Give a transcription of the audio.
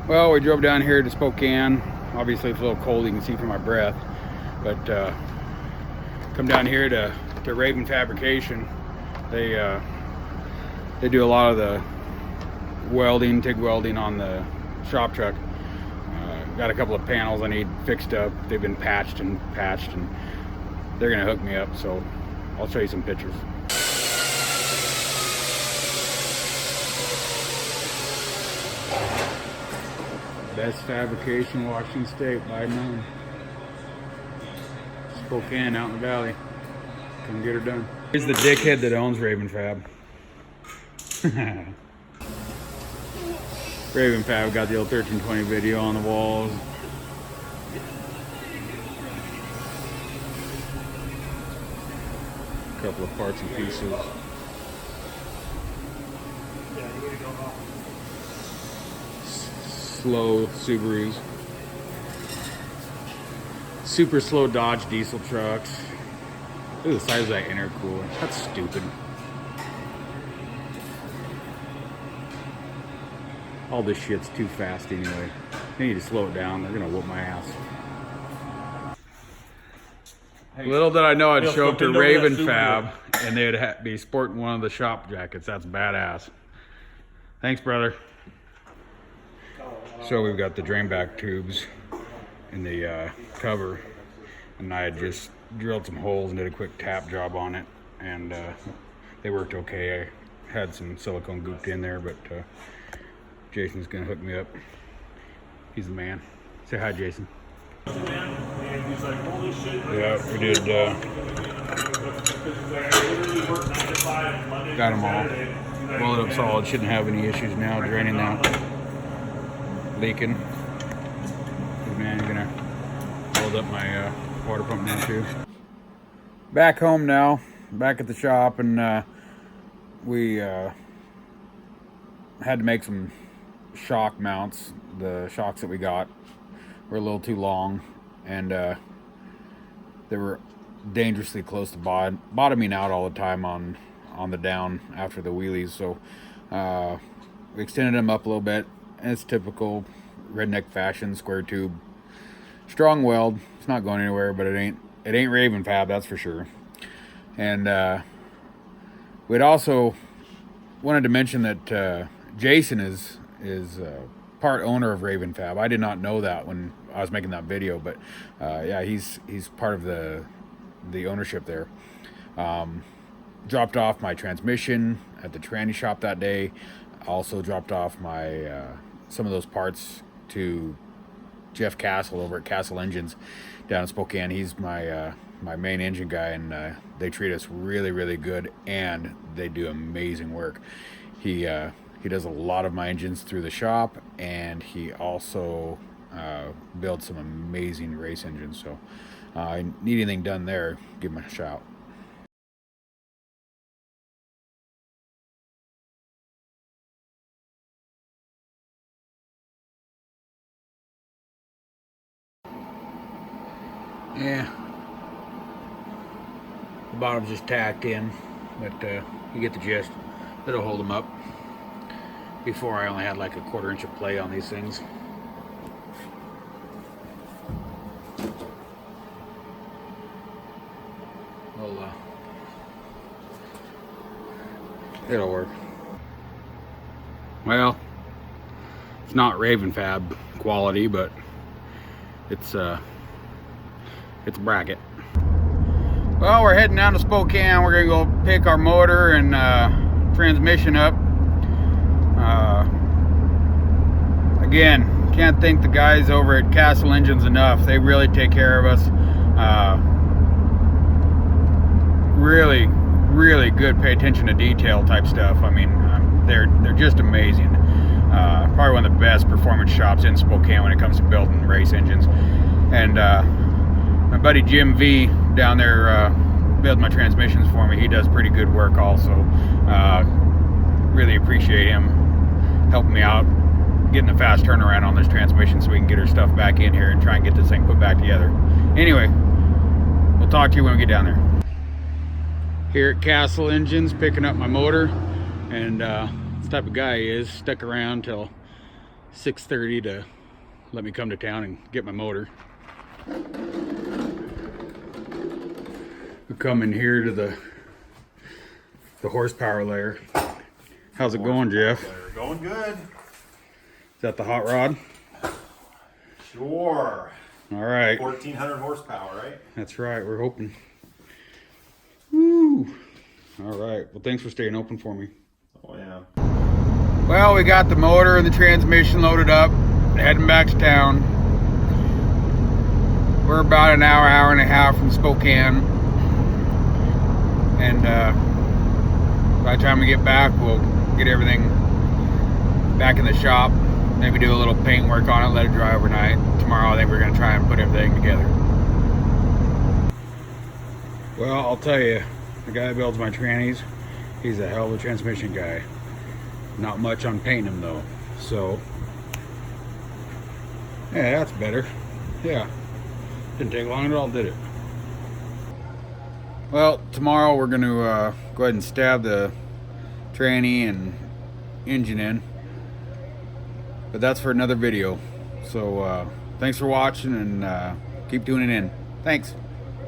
Well, we drove down here to Spokane. Obviously it's a little cold, you can see from my breath, but come down here to Raven Fabrication. They do a lot of the welding, TIG welding on the shop truck. Got a couple of panels I need fixed up. They've been patched, and they're gonna hook me up, so I'll show you some pictures. Best fabrication, Washington State, by none. Spokane, out in the valley. Come get her done. Here's the dickhead that owns Raven Fab. Raven Fab got the old 1320 video on the walls. A couple of parts and pieces. Slow Subarus. Super slow Dodge diesel trucks. Look at the size of that intercooler. That's stupid. All this shit's too fast anyway. They need to slow it down. They're gonna whoop my ass. Hey, little did I know I'd show up to Raven Fab and they'd be sporting one of the shop jackets. That's badass. Thanks, brother. So we've got the drain back tubes in the cover, and I had just drilled some holes and did a quick tap job on it, and they worked okay. I had some silicone gooped in there, but Jason's gonna hook me up. He's the man. Say hi, Jason. Yeah, we did. Got them all welded up solid. Shouldn't have any issues now draining that. Leaking. Good man, you're gonna hold up my water pump now too. Back home now, back at the shop, and we had to make some shock mounts. The shocks that we got were a little too long, and they were dangerously close to bottoming out all the time on the down after the wheelies. So we extended them up a little bit. And it's typical redneck fashion, square tube, strong weld. It's not going anywhere, but it ain't Raven Fab, that's for sure. And we'd also wanted to mention that Jason is part owner of Raven Fab. I did not know that when I was making that video, but yeah, he's part of the ownership there. Dropped off my transmission at the tranny shop that day. Also dropped off my some of those parts to Jeff Castle over at Castle Engines down in Spokane. He's my my main engine guy, and they treat us really, really good, and they do amazing work. He does a lot of my engines through the shop, and he also builds some amazing race engines. So need anything done there, give him a shout. Yeah, the bottom's just tacked in, but you get the gist. It'll hold them up. Before, I only had like a 1/4 inch of play on these things. Well, it'll work. Well, it's not Raven Fab quality, but it's bracket. Well, we're heading down to Spokane. We're gonna go pick our motor and transmission up. Again, can't thank the guys over at Castle Engines enough. They really take care of us. Really, really good, pay attention to detail type stuff. I mean, they're just amazing. Probably one of the best performance shops in Spokane when it comes to building race engines. And my buddy Jim V down there builds my transmissions for me. He does pretty good work also. Really appreciate him helping me out, getting a fast turnaround on this transmission so we can get our stuff back in here and try and get this thing put back together. Anyway, we'll talk to you when we get down there. Here at Castle Engines, picking up my motor, and this type of guy he is, stuck around till 6:30 to let me come to town and get my motor. We come in here to the horsepower layer. How's it going, Jeff? Going good. Is that the hot rod? Sure. All right. 1,400 horsepower, right? That's right. We're hoping. Woo. All right. Well, thanks for staying open for me. Oh, yeah. Well, we got the motor and the transmission loaded up, heading back to town. We're about an hour and a half from Spokane. And by the time we get back, we'll get everything back in the shop. Maybe do a little paint work on it, let it dry overnight. Tomorrow I think we're going to try and put everything together. Well, I'll tell you, the guy that builds my trannies, he's a hell of a transmission guy. Not much on painting them though. So, yeah, that's better. Yeah, didn't take long at all, did it? Well, tomorrow we're going to go ahead and stab the tranny and engine in. But that's for another video. So thanks for watching, and keep tuning in. Thanks.